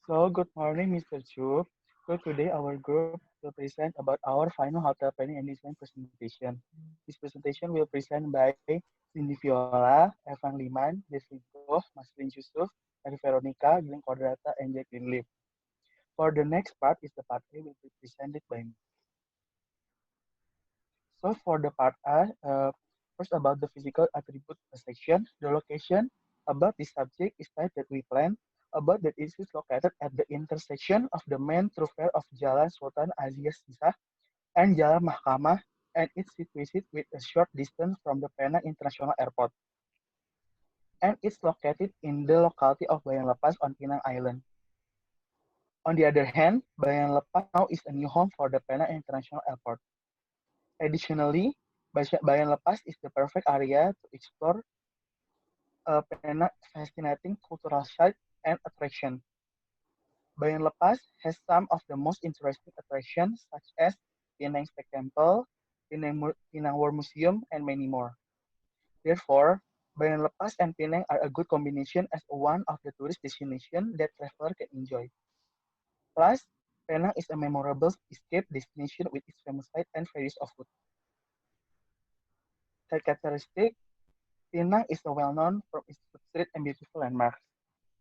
So, good morning, Mr. Chu. So, today our group will present about our final hotel planning and design presentation. This presentation will present by Cindy Viola, Evant Limant, Jesslyn Gho, Maceline Jusuf, Elvy Veronica, Glen, Kodrata, and Jacqueline Liem. For the next part is the part A will be presented by me. So, for the part A, first about the physical attribute section, the location, about the subject is type that we plan, about that it is located at the intersection of the main thoroughfare of Jalan Sultan Aziz Sisa and Jalan Mahkamah, and it's situated with a short distance from the Penang International Airport. And it's located in the locality of Bayan Lepas on Penang Island. On the other hand, Bayan Lepas now is a new home for the Penang International Airport. Additionally, Bayan Lepas is the perfect area to explore Penang fascinating cultural site and attraction. Bayan Lepas has some of the most interesting attractions such as Penang Spec Temple, Penang War Museum, and many more. Therefore, Bayan Lepas and Penang are a good combination as one of the tourist destinations that traveler can enjoy. Plus, Penang is a memorable escape destination with its famous site and varieties of food. Side characteristic, Penang is well known for its food street and beautiful landmarks.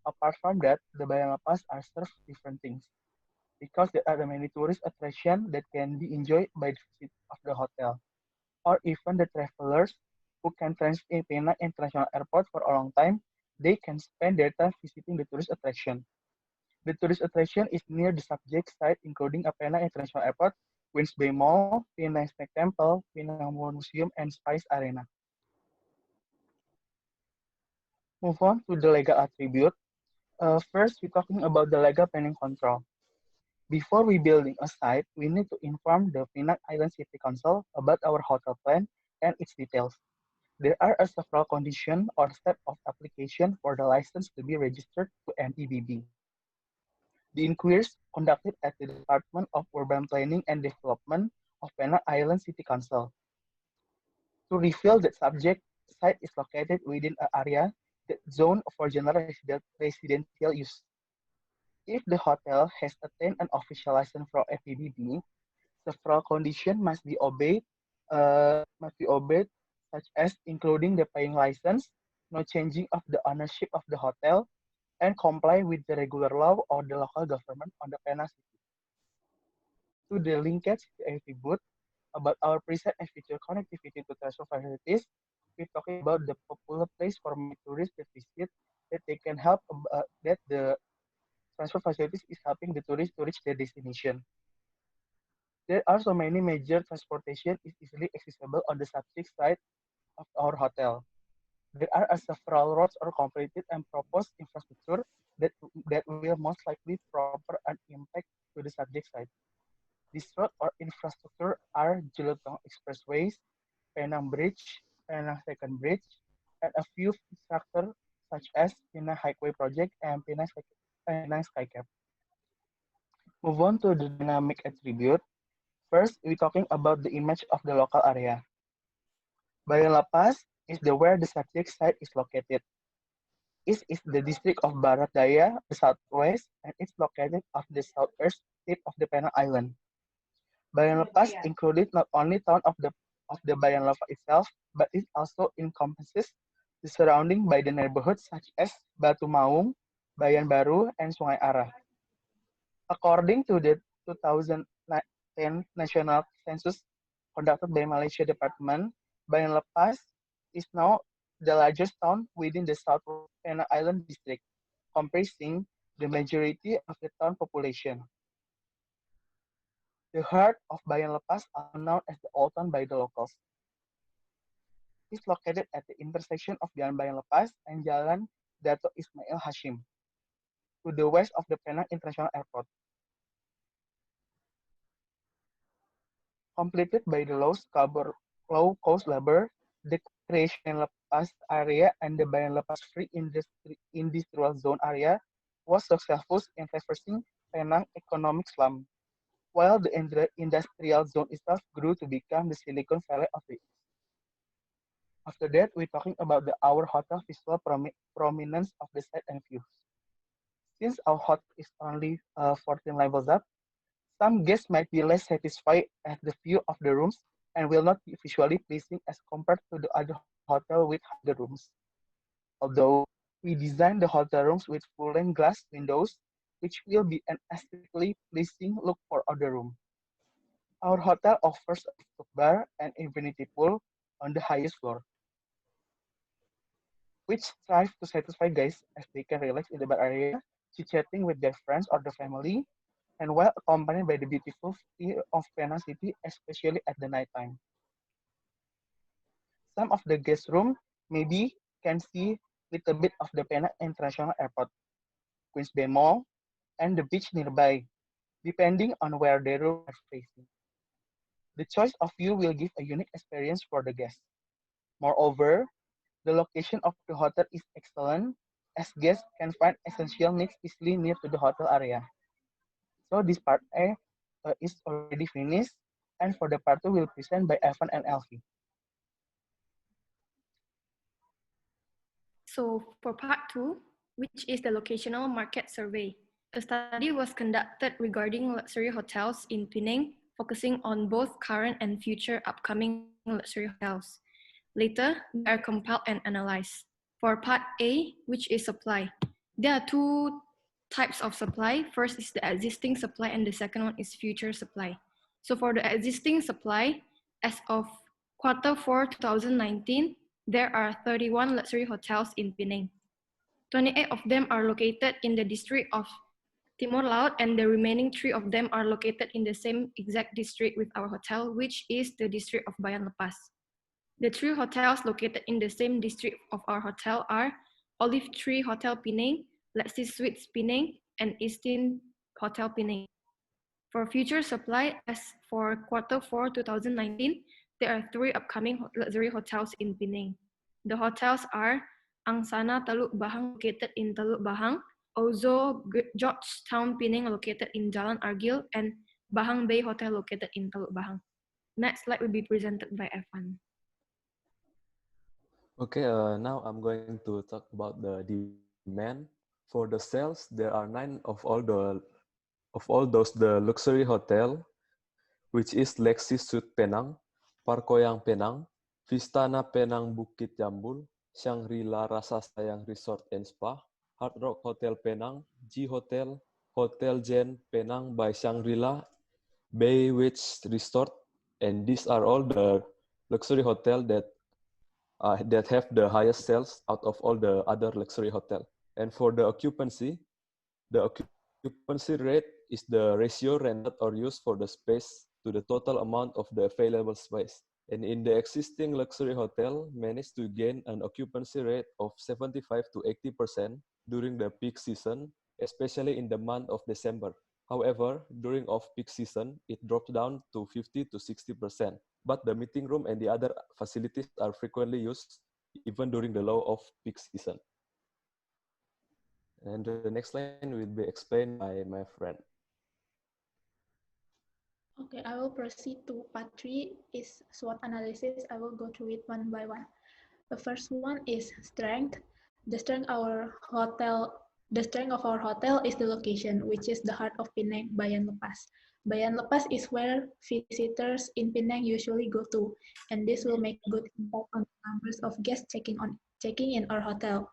Apart from that, the Bayang Pass are served different things because there are many tourist attractions that can be enjoyed by the visit of the hotel or even the travelers who can transit in Penang International Airport for a long time. They can spend their time visiting the tourist attraction. The tourist attraction is near the subject site, including a Penang International Airport, Queens Bay Mall, Penang Snake Temple, Penang War Museum, and Spice Arena. Move on to the legal attribute. First, we're talking about the legal planning control. Before we building a site, we need to inform the Penang Island City Council about our hotel plan and its details. There are several conditions or steps of application for the license to be registered to NEBB. The inquiries conducted at the Department of Urban Planning and Development of Penang Island City Council. To reveal that subject site is located within an area that zone for general residential use. If the hotel has attained an official license from FPBB, several conditions must be obeyed, such as including the paying license, no changing of the ownership of the hotel, and comply with the regular law or the local government on the Penang City. To the linkage to AV booth about our preset and future connectivity to transport facilities, we're talking about the popular place for many tourists to visit that they can help that the transport facilities is helping the tourists to reach their destination. There are so many major transportation is easily accessible on the subject side of our hotel. There are several roads or completed and proposed infrastructure that will most likely proper an impact to the subject side. These roads or infrastructure are Jelutong Expressways, Penang Bridge, Penang Second Bridge, and a few structures such as Penang Highway Project and Penang Skycap. Move on to the dynamic attribute. First, we're talking about the image of the local area. Bayan Lapas is the where the subject site is located. East is the district of Barat Daya, the southwest, and it's located off the southeast tip of the Penang Island. Bayan Lapas included not only town of the Bayan Lapa itself, but it also encompasses the surrounding by the neighborhoods such as Batu Maung, Bayan Baru, and Sungai Arah. According to the 2010 National Census conducted by Malaysia Department, Bayan Lepas is now the largest town within the Southwest Penang Island district, comprising the majority of the town population. The heart of Bayan Lepas, also known as the Old Town by the locals, is located at the intersection of Jalan Bayan Lepas and Jalan Dato Ismail Hashim, to the west of the Penang International Airport. Completed by the low cost labor, the creation Lepas area and the Bayan Lepas Free Industrial Zone area was successful in reversing Penang economic slump, while the industrial zone itself grew to become the Silicon Valley of the East. After that, we're talking about our hotel visual prominence of the site and views. Since our hotel is only 14 levels up, some guests might be less satisfied at the view of the rooms and will not be visually pleasing as compared to the other hotel with higher rooms. Although we designed the hotel rooms with full-length glass windows, which will be an aesthetically pleasing look for other rooms. Our hotel offers a rooftop bar and infinity pool on the highest floor, which strive to satisfy guests as they can relax in the bar area, chit-chatting with their friends or the family, and while accompanied by the beautiful view of Pena City, especially at the nighttime. Some of the guest room maybe can see little bit of the Pena International Airport, Queens Bay Mall, and the beach nearby, depending on where their room are facing. The choice of view will give a unique experience for the guests. Moreover, the location of the hotel is excellent, as guests can find essential needs easily near to the hotel area. So this part A is already finished, and for the part 2 will present by Evan and Elvy. So for part 2, which is the locational market survey, a study was conducted regarding luxury hotels in Penang, focusing on both current and future upcoming luxury hotels. Later, they are compiled and analyzed. For part A, which is supply, there are two types of supply. First is the existing supply and the second one is future supply. So for the existing supply, as of Q4 2019, there are 31 luxury hotels in Penang. 28 of them are located in the district of Timor Laut, and the remaining 3 of them are located in the same exact district with our hotel, which is the district of Bayan Lepas. The 3 hotels located in the same district of our hotel are Olive Tree Hotel Penang, Lexi Suites Penang, and Eastin Hotel Penang. For future supply, as for Q4 2019, there are 3 upcoming luxury hotels in Penang. The hotels are Angsana Teluk Bahang located in Teluk Bahang, Ozo Georgetown Penang located in Jalan Argil, and Bahang Bay Hotel located in Teluk Bahang. Next slide will be presented by Evan. Okay, now I'm going to talk about the demand. For the sales, there are 9 of all those the luxury hotel, which is Lexi Suite Penang, Parkoyang Penang, Vistana Penang Bukit Jambul, Shangri-La Rasa Sayang Resort and Spa, Hard Rock Hotel Penang, G Hotel, Hotel Jen Penang by Shangri-La, Bay Witch Resort, and these are all the luxury hotel that have the highest sales out of all the other luxury hotel. And for the occupancy rate is the ratio rented or used for the space to the total amount of the available space. And in the existing luxury hotel, managed to gain an occupancy rate of 75 to 80% during the peak season, especially in the month of December. However, during off-peak season, it drops down to 50 to 60%. But the meeting room and the other facilities are frequently used even during the low off-peak season. And the next line will be explained by my friend. Okay, I will proceed to part 3 is SWOT analysis. I will go through it one by one. The first one is strength. The strength the strength of our hotel is the location, which is the heart of Penang, Bayan Lepas. Bayan Lepas is where visitors in Penang usually go to, and this will make good impact on the numbers of guests checking in our hotel.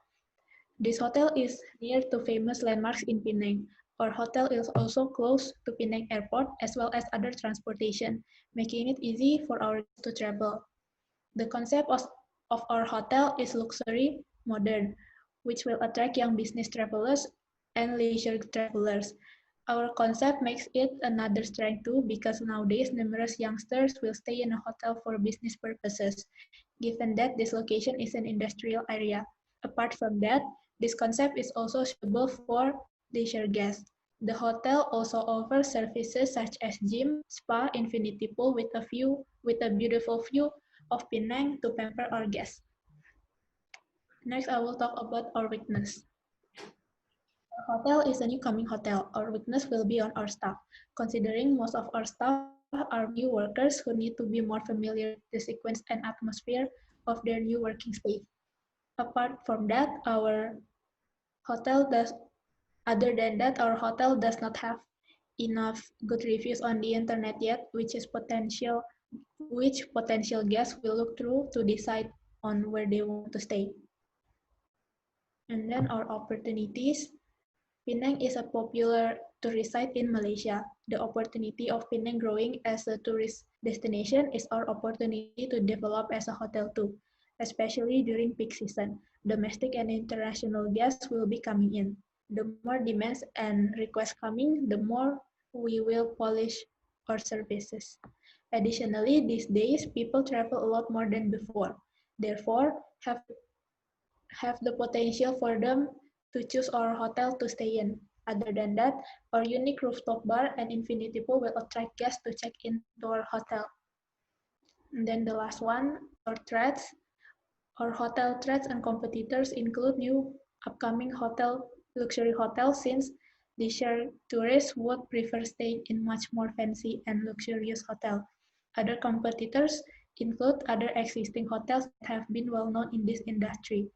This hotel is near to famous landmarks in Penang. Our hotel is also close to Penang Airport as well as other transportation, making it easy for our guests to travel. The concept of our hotel is luxury, modern, which will attract young business travelers and leisure travelers. Our concept makes it another strength too because nowadays numerous youngsters will stay in a hotel for business purposes, given that this location is an industrial area. Apart from that, this concept is also suitable for leisure guests. The hotel also offers services such as gym, spa, infinity pool with a beautiful view of Penang to pamper our guests. Next, I will talk about our weakness. Our hotel is a new coming hotel. Our weakness will be on our staff, considering most of our staff are new workers who need to be more familiar with the sequence and atmosphere of their new working space. Apart from that, our hotel Other than that, our hotel does not have enough good reviews on the internet yet, which potential guests will look through to decide on where they want to stay. And then our opportunities. Penang is a popular tourist site in Malaysia. The opportunity of Penang growing as a tourist destination is our opportunity to develop as a hotel too, especially during peak season. Domestic and international guests will be coming in. The more demands and requests coming, the more we will polish our services. Additionally, these days, people travel a lot more than before. Therefore, have the potential for them to choose our hotel to stay in. Other than that, our unique rooftop bar and infinity pool will attract guests to check into our hotel. And then the last one, our threats. Our hotel threats and competitors include new upcoming luxury hotels since leisure tourists would prefer staying in much more fancy and luxurious hotel. Other competitors include other existing hotels that have been well known in this industry.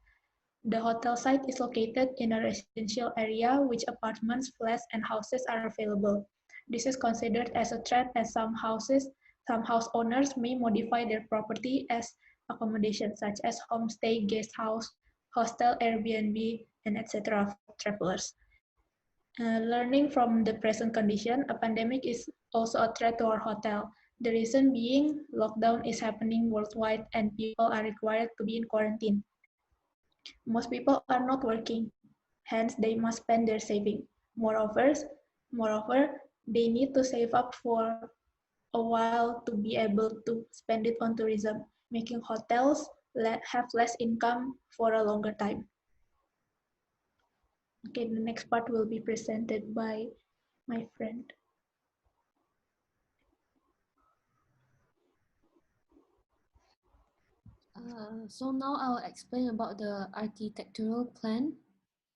The hotel site is located in a residential area which apartments, flats, and houses are available. This is considered as a threat as some house owners may modify their property as accommodation such as homestay, guest house, hostel, Airbnb, and etc. for travelers. Learning from the present condition, a pandemic is also a threat to our hotel. The reason being, lockdown is happening worldwide and people are required to be in quarantine. Most people are not working, hence they must spend their saving. Moreover, they need to save up for a while to be able to spend it on tourism, making hotels have less income for a longer time. Okay, the next part will be presented by my friend. So now I'll explain about the architectural plan.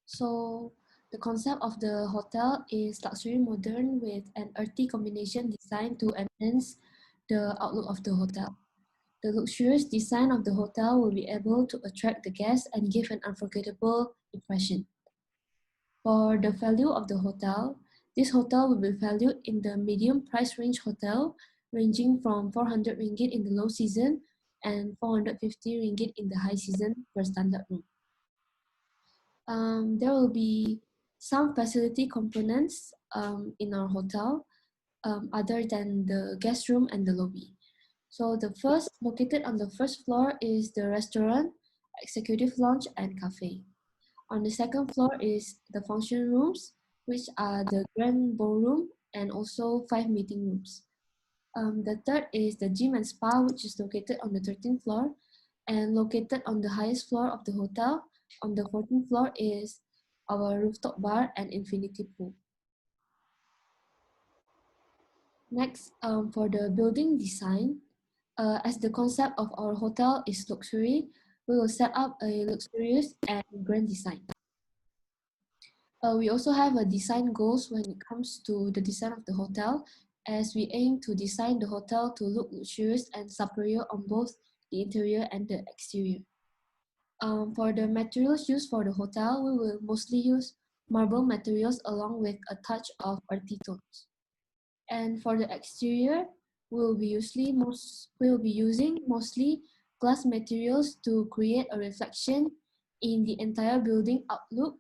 So the concept of the hotel is luxury modern with an earthy combination designed to enhance the outlook of the hotel. The luxurious design of the hotel will be able to attract the guests and give an unforgettable impression. For the value of the hotel, this hotel will be valued in the medium price range hotel, ranging from 400 ringgit in the low season and 450 ringgit in the high season per standard room. There will be some facility components in our hotel other than the guest room and the lobby. So the first, located on the first floor is the restaurant, executive lounge, and cafe. On the second floor is the function rooms, which are the grand ballroom and also 5 meeting rooms. The third is the gym and spa, which is located on the 13th floor and located on the highest floor of the hotel. On the 14th floor is our rooftop bar and infinity pool. Next, for the building design, as the concept of our hotel is luxury, we will set up a luxurious and grand design. We also have a design goals when it comes to the design of the hotel, as we aim to design the hotel to look luxurious and superior on both the interior and the exterior. For the materials used for the hotel, we will mostly use marble materials along with a touch of earthy tones. And for the exterior, we'll be using mostly glass materials to create a reflection in the entire building outlook,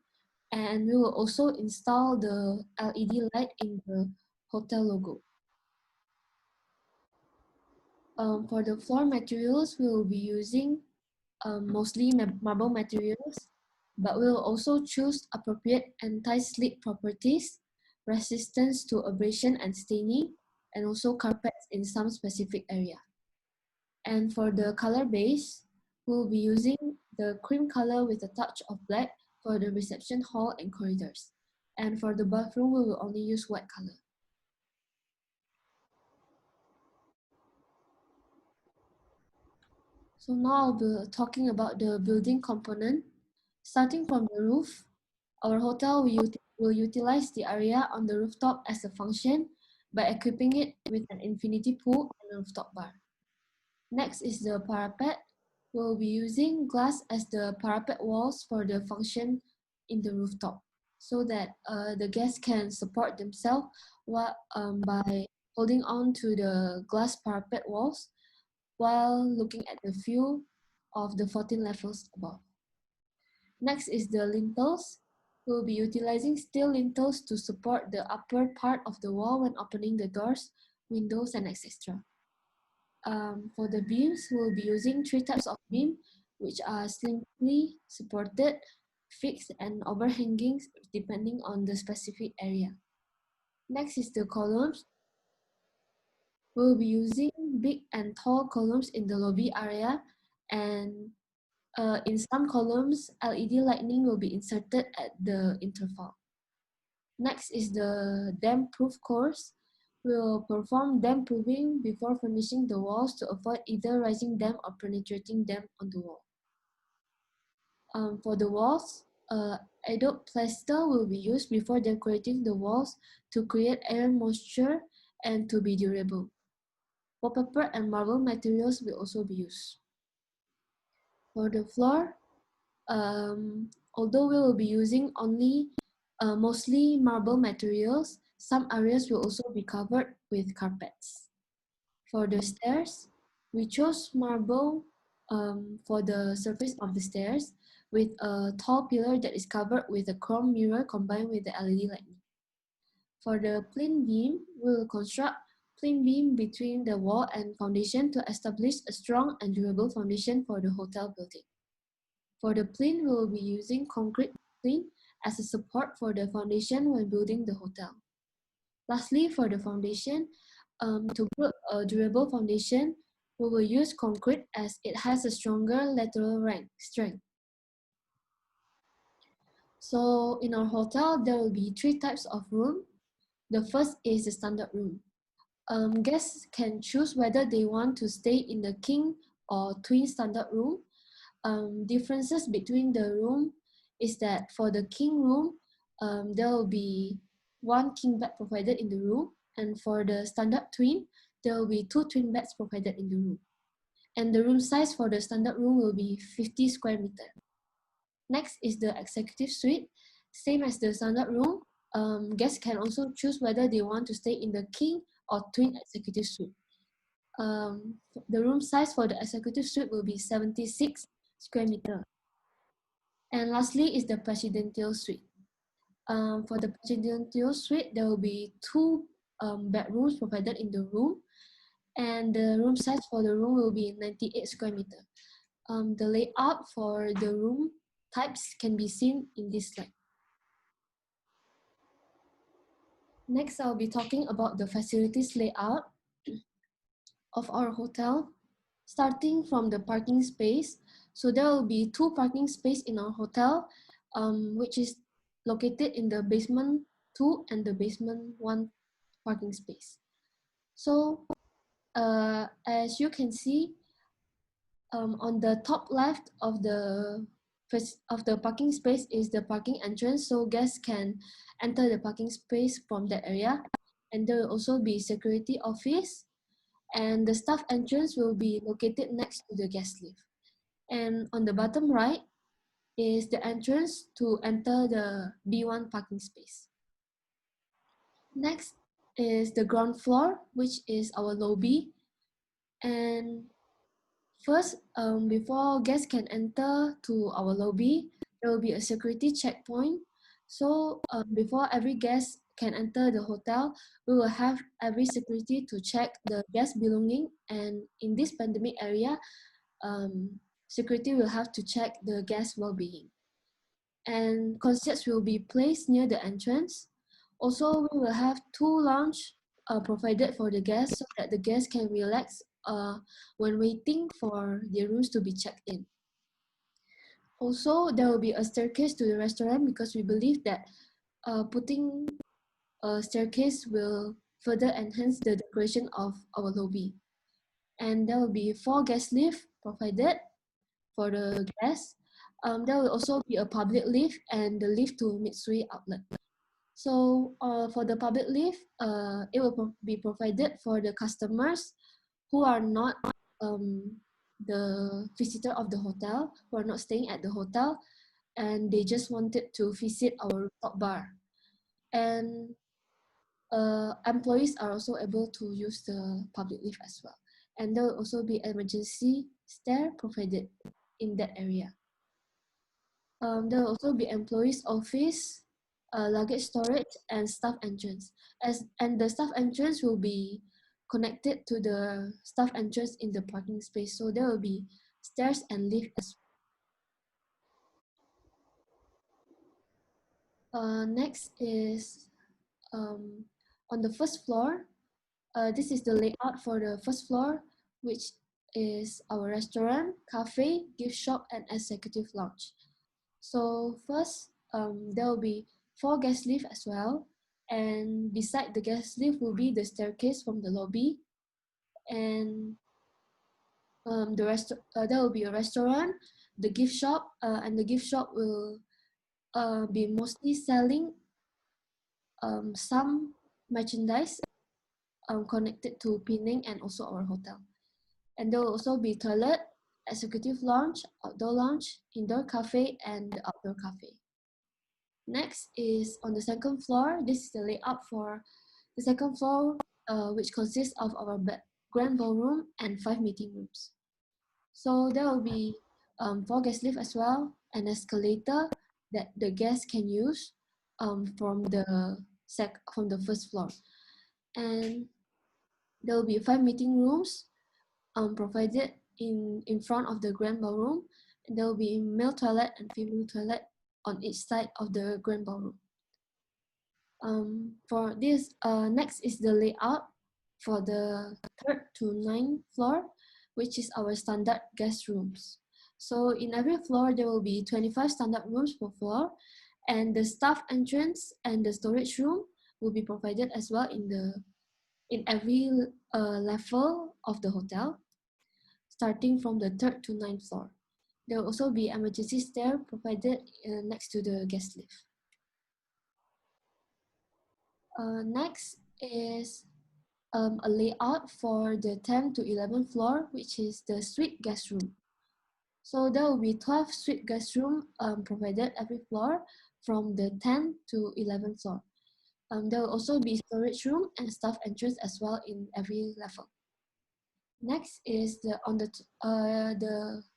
and we will also install the LED light in the hotel logo. For the floor materials, we will be using mostly marble materials, but we will also choose appropriate anti-slip properties, resistance to abrasion and staining, and also carpets in some specific area. And for the color base, we'll be using the cream color with a touch of black for the reception hall and corridors. And for the bathroom, we will only use white color. So now I'll be talking about the building component. Starting from the roof, our hotel will utilize the area on the rooftop as a function by equipping it with an infinity pool and a rooftop bar. Next is the parapet. We'll be using glass as the parapet walls for the function in the rooftop. so that the guests can support themselves by holding on to the glass parapet walls while looking at the view of the 14 levels above. Next is the lintels. We'll be utilizing steel lintels to support the upper part of the wall when opening the doors, windows, and etc. For the beams, we'll be using three types of beam, which are slightly supported, fixed, and overhanging depending on the specific area. Next is the columns. We'll be using big and tall columns in the lobby area, and in some columns, LED lighting will be inserted at the interval. Next is the damp-proof course. We'll perform damp proofing before finishing the walls to avoid either rising damp or penetrating damp on the wall. For the walls, Adobe plaster will be used before decorating the walls to create air moisture and to be durable. Wallpaper and marble materials will also be used. For the floor, although we will be using only mostly marble materials, some areas will also be covered with carpets. For the stairs, we chose marble for the surface of the stairs with a tall pillar that is covered with a chrome mirror combined with the LED lighting. For the plain beam, we will construct plain beam between the wall and foundation to establish a strong and durable foundation for the hotel building. For the plane, we will be using concrete plane as a support for the foundation when building the hotel. Lastly, for the foundation, to build a durable foundation, we will use concrete as it has a stronger lateral strength. So in our hotel, there will be three types of room. The first is the standard room. Guests can choose whether they want to stay in the king or twin standard room. Differences between the room is that for the king room, there will be one king bed provided in the room, and for the standard twin, there will be two twin beds provided in the room. And the room size for the standard room will be 50 square meter. Next is the executive suite. Same as the standard room, guests can also choose whether they want to stay in the king or twin executive suite. The room size for the executive suite will be 76 square meter. And lastly is the presidential suite. For the presidential suite, there will be two bedrooms provided in the room, and the room size for the room will be 98 square meter. The layout for the room types can be seen in this slide. Next, I'll be talking about the facilities layout of our hotel, starting from the parking space. So there will be two parking space in our hotel, which is located in the basement 2 and the basement 1 parking space. So as you can see, on the top left of the parking space is the parking entrance, so guests can enter the parking space from that area. And there will also be security office, and the staff entrance will be located next to the guest lift. And on the bottom right is the entrance to enter the B1 parking space. Next is the ground floor, which is our lobby. And first, before guests can enter to our lobby, there will be a security checkpoint. So before every guest can enter the hotel, we will have every security to check the guest belonging. And in this pandemic area, security will have to check the guest well-being. And concierge will be placed near the entrance. Also, we will have two lounge provided for the guests so that the guests can relax when waiting for their rooms to be checked in. Also, there will be a staircase to the restaurant because we believe that putting a staircase will further enhance the decoration of our lobby. And there will be 4 guest lifts provided for the guests. There will also be a public lift and the lift to Mitsui outlet. So for the public lift, it will be provided for the customers who are not the visitor of the hotel, who are not staying at the hotel. and they just wanted to visit our rooftop bar. And employees are also able to use the public lift as well. And there will also be emergency stair provided in that area. There will also be employees' office, luggage storage, and staff entrance. And the staff entrance will be connected to the staff entrance in the parking space. So there will be stairs and lift as well. Next is on the first floor. This is the layout for the first floor, which is our restaurant, cafe, gift shop, and executive lounge. So first, there will be 4 guest lifts as well. And beside the guest lift will be the staircase from the lobby. And there will be a restaurant, the gift shop, and the gift shop will be mostly selling some merchandise connected to Penang and also our hotel. And there will also be toilet, executive lounge, outdoor lounge, indoor cafe, and the outdoor cafe. Next is on the second floor. This is the layout for the second floor, which consists of our grand ballroom and 5 meeting rooms. So there will be 4 guest lifts as well, an escalator that the guests can use from the first floor. And there will be 5 meeting rooms provided in front of the grand ballroom. And there will be male toilet and female toilet on each side of the grand ballroom. For this, next is the layout for the 3rd to 9th floor, which is our standard guest rooms. So in every floor, there will be 25 standard rooms per floor, and the staff entrance and the storage room will be provided as well in every level of the hotel, starting from the 3rd to 9th floor. There will also be emergency stair provided next to the guest lift. Next is a layout for the 10th to 11th floor, which is the suite guest room. So there will be 12 suite guest room provided every floor from the 10th to 11th floor. There will also be storage room and staff entrance as well in every level. Next is the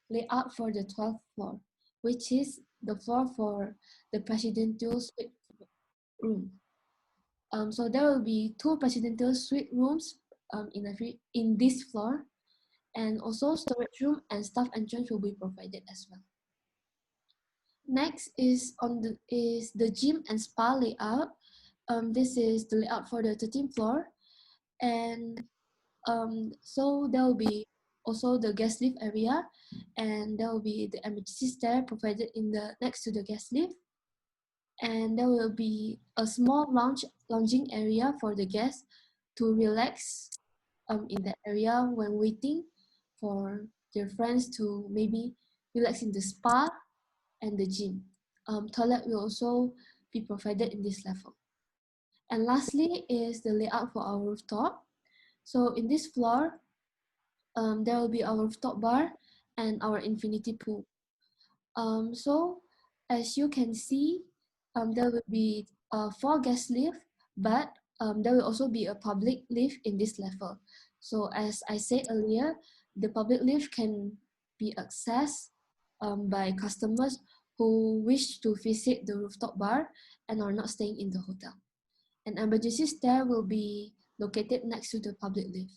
layout for the 12th floor, which is the floor for the presidential suite room. So there will be 2 presidential suite rooms in this floor, and also storage room and staff entrance will be provided as well. Next is the gym and spa layout. This is the layout for the 13th floor, and so there will be also the guest lift area, and there will be the emergency stair provided next to the guest lift, and there will be a small lounging area for the guests to relax in that area when waiting for their friends to maybe relax in the spa and the gym. Toilet will also be provided in this level. And lastly is the layout for our rooftop. So in this floor, there will be our rooftop bar and our infinity pool. So as you can see, there will be 4 guest lift, but there will also be a public lift in this level. So as I said earlier, the public lift can be accessed by customers who wish to visit the rooftop bar and are not staying in the hotel. An emergency stair will be located next to the public lift.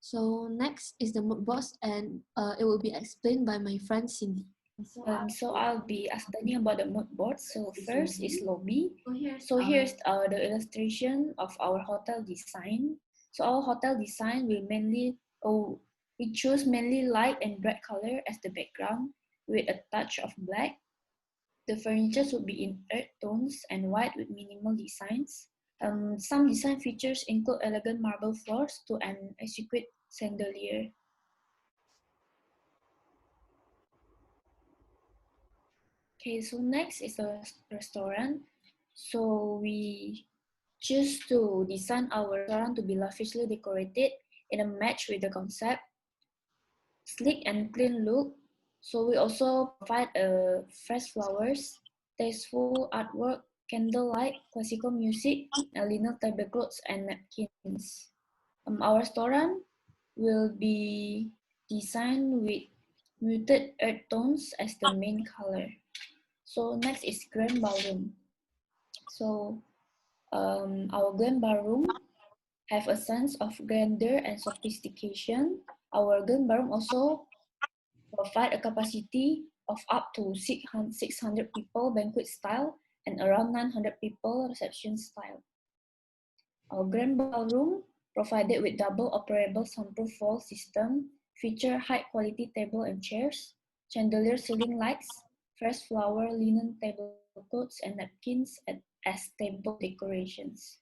So next is the mood boards, and it will be explained by my friend Cindy. So I'll be explaining about the mood board. So first is lobby. So here's the illustration of our hotel design. So our hotel design will we choose mainly light and bright color as the background with a touch of black. The furniture would be in earth tones and white with minimal designs. Some design features include elegant marble floors to an exquisite chandelier. Okay, so next is a restaurant. So we choose to design our restaurant to be lavishly decorated in a match with the concept. Sleek and clean look, So we also provide fresh flowers, tasteful artwork, candlelight, classical music, and linen tablecloths and napkins. Our restaurant will be designed with muted earth tones as the main color. So next is grand ballroom. So our grand ballroom have a sense of grandeur and sophistication. Our grand ballroom also provide a capacity of up to 600 people banquet style and around 900 people reception style. Our grand ballroom, provided with double operable soundproof wall system, feature high quality table and chairs, chandelier ceiling lights, fresh flower, linen tablecloths, and napkins as table decorations.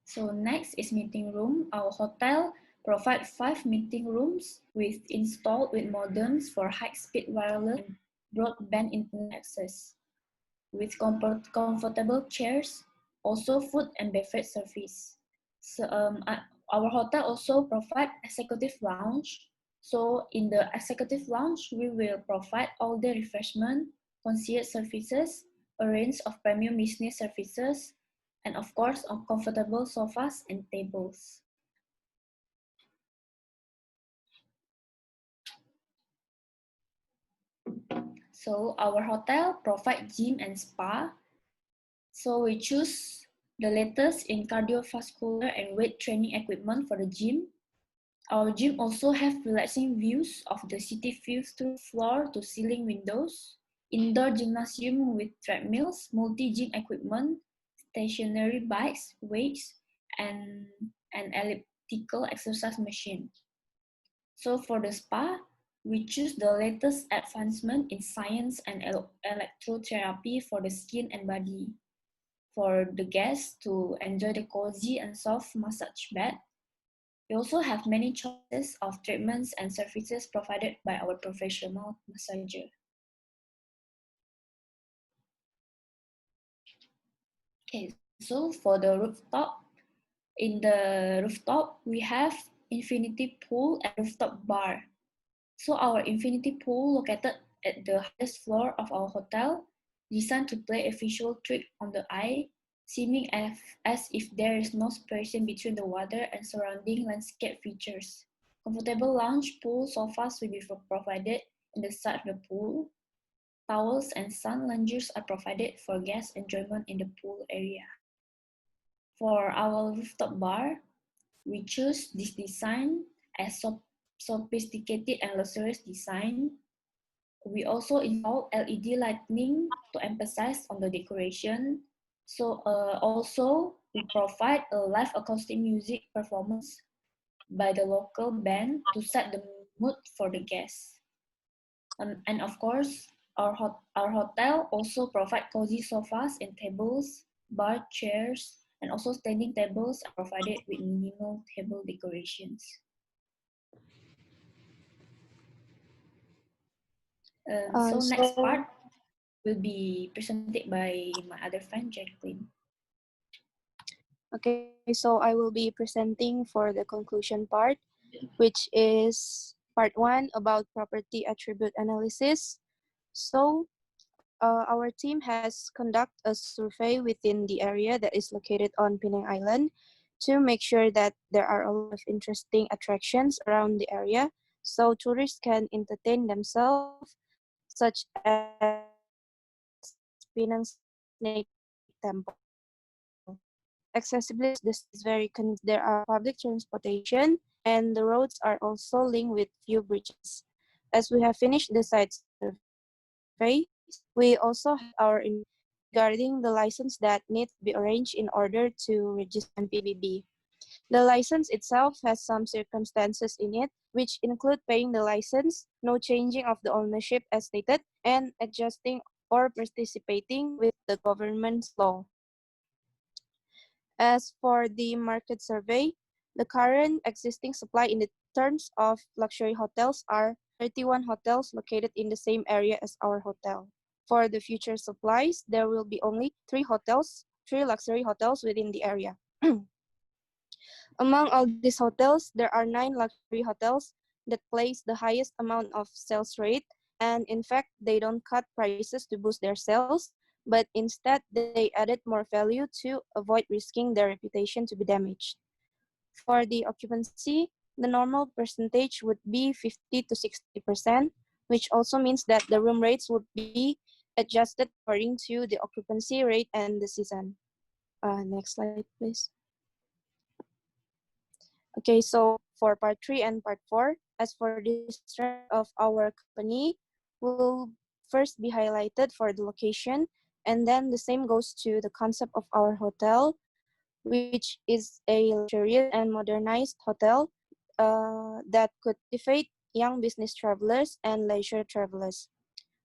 So next is meeting room. Our hotel provide 5 meeting rooms installed with modems for high-speed wireless and broadband internet access, with comfortable chairs, also food and beverage service. So our hotel also provide executive lounge. So in the executive lounge, we will provide all the refreshment, concierge services, a range of premium business services, and of course, on comfortable sofas and tables. So our hotel provide gym and spa. So we choose the latest in cardiovascular and weight training equipment for the gym. Our gym also have relaxing views of the city views through floor to ceiling windows, indoor gymnasium with treadmills, multi-gym equipment, stationary bikes, weights, and an elliptical exercise machine. So for the spa, we choose the latest advancement in science and electrotherapy for the skin and body. For the guests to enjoy the cozy and soft massage bed, we also have many choices of treatments and services provided by our professional massager. Okay, so for the rooftop, in the rooftop, we have infinity pool and rooftop bar. So our infinity pool located at the highest floor of our hotel, designed to play a visual trick on the eye, seeming as if there is no separation between the water and surrounding landscape features. Comfortable lounge pool sofas will be provided in the side of the pool. Towels and sun loungers are provided for guest enjoyment in the pool area. For our rooftop bar, we choose this design as sophisticated and luxurious design. We also install LED lighting to emphasize on the decoration. So also we provide a live acoustic music performance by the local band to set the mood for the guests. And of course, our hotel also provide cozy sofas and tables, bar chairs, and also standing tables are provided with minimal table decorations. So next part will be presented by my other friend, Jacqueline. Okay, so I will be presenting for the conclusion part, which is part 1 about property attribute analysis. So our team has conducted a survey within the area that is located on Penang Island to make sure that there are a lot of interesting attractions around the area so tourists can entertain themselves, such as Penang Snake Temple. Accessibility of the city is very there are public transportation and the roads are also linked with few bridges. As we have finished the site survey, we also have our regarding the license that needs to be arranged in order to register an PBB. The license itself has some circumstances in it, which include paying the license, no changing of the ownership as stated, and adjusting or participating with the government's law. As for the market survey, the current existing supply in the terms of luxury hotels are 31 hotels located in the same area as our hotel. For the future supplies, there will be only 3 luxury hotels within the area. Among all these hotels, there are 9 luxury hotels that place the highest amount of sales rate, and in fact, they don't cut prices to boost their sales, but instead they added more value to avoid risking their reputation to be damaged. For the occupancy, the normal percentage would be 50 to 60%, which also means that the room rates would be adjusted according to the occupancy rate and the season. Next slide, please. Okay, so for part 3 and part 4, as for the strength of our company, will first be highlighted for the location, and then the same goes to the concept of our hotel, which is a luxurious and modernized hotel that could captivate young business travelers and leisure travelers.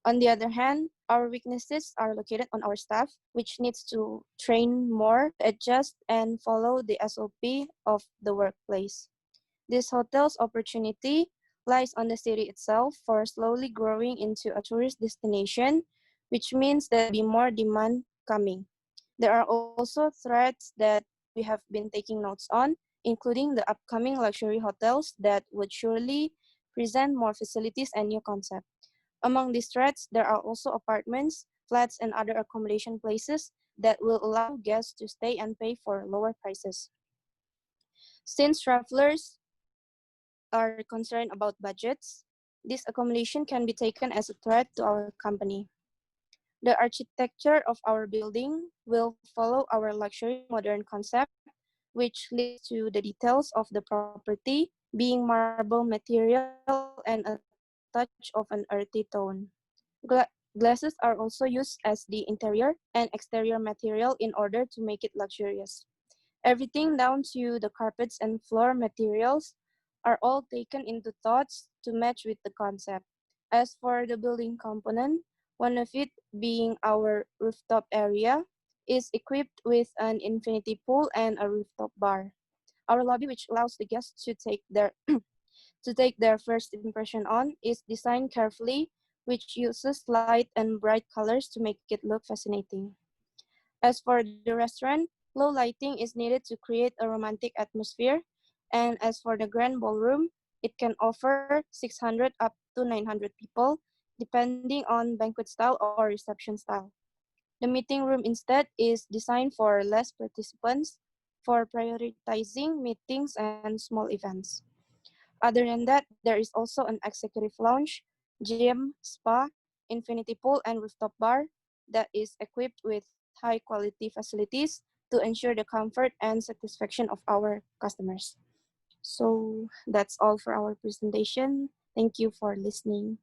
On the other hand, our weaknesses are located on our staff, which needs to train more, adjust, and follow the SOP of the workplace. This hotel's opportunity lies on the city itself for slowly growing into a tourist destination, which means there will be more demand coming. There are also threats that we have been taking notes on, including the upcoming luxury hotels that would surely present more facilities and new concepts. Among these threats, there are also apartments, flats, and other accommodation places that will allow guests to stay and pay for lower prices. Since travelers are concerned about budgets, this accommodation can be taken as a threat to our company. The architecture of our building will follow our luxury modern concept, which leads to the details of the property being marble material and a touch of an earthy tone. Glasses are also used as the interior and exterior material in order to make it luxurious. Everything down to the carpets and floor materials are all taken into thoughts to match with the concept. As for the building component, one of it being our rooftop area is equipped with an infinity pool and a rooftop bar. Our lobby, which allows the guests to take their first impression on, is designed carefully, which uses light and bright colors to make it look fascinating. As for the restaurant, low lighting is needed to create a romantic atmosphere. And as for the grand ballroom, it can offer 600 up to 900 people, depending on banquet style or reception style. The meeting room instead is designed for less participants, for prioritizing meetings and small events. Other than that, there is also an executive lounge, gym, spa, infinity pool, and rooftop bar that is equipped with high quality facilities to ensure the comfort and satisfaction of our customers. So that's all for our presentation. Thank you for listening.